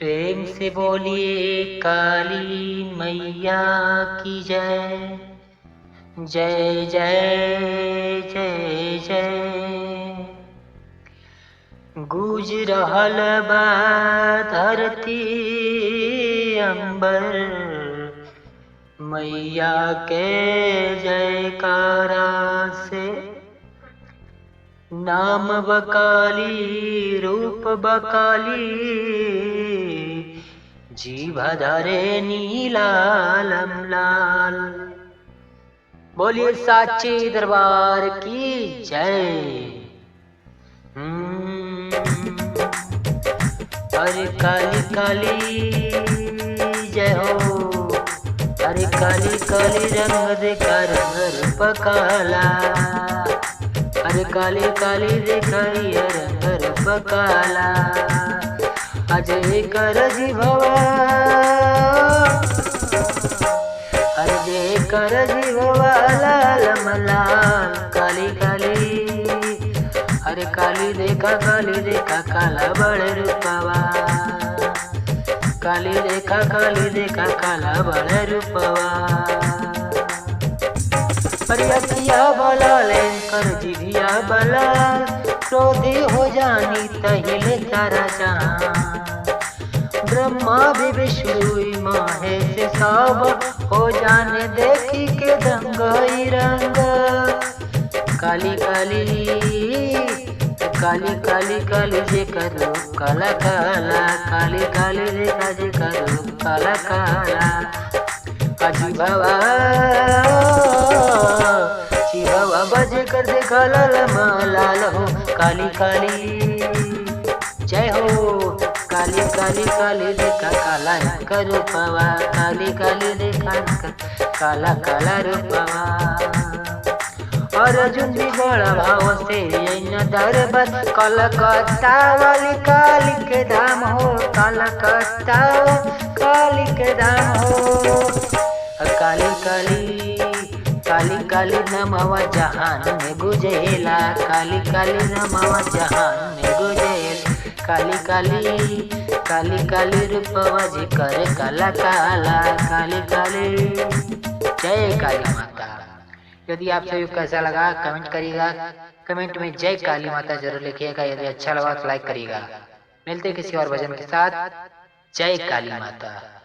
प्रेम से बोलिए काली मैया की जय। जय जय जय जय। गूंज रहल बा धरती अंबर, मैया के जयकारा से। नाम बकाली रूप बकाली, जीभा धरे नीलालम लाल। बोलिए साचे दरबार की जय। अरे काली काली जय हो। अरे काली काली रंग देखा रंग रूप काला। अरे काली काली देखी रंग रूप काला। अजय कर जीभवा, अजय कर जीभवा लाल मलाल। काली काली, अरे काली देखा काला बड़े रूपवा। काली देखा काला बड़े रूपवा। अरे अखिया बला ले कर जिभिया बला, क्रोधी हो जानी तहिले तारा जहां। ब्रह्मा भी विष्णु महेश सब हो जाने देखी के दंग ही रंग। काली काली काली काली काली जे करो काला काला। काली काली देखा जे करो काला काला। अजी बाबा बजे कर देखा लाल लाल हो। काली काली जय हो। काली काली काली देखा काला का रूपवा। काली काली देखा काला काला रूपवा। अर्जुन भी बड़ा भाव से न दरबार, कलकत्ता वाली काली के धाम हो। कलकत्ता काली के धाम हो। काली काली काली काली नमवा जहान में गुजेला। काली काली नमवा जहान में गुजेला। काली काली काली काली रूपवा जी करे काला काला। काली काली जय काली माता। यदि आप सभी को कैसा लगा कमेंट करिएगा। कमेंट में जय काली माता जरूर लिखिएगा। यदि अच्छा लगा तो लाइक करिएगा। मिलते किसी और भजन के साथ। जय काली माता।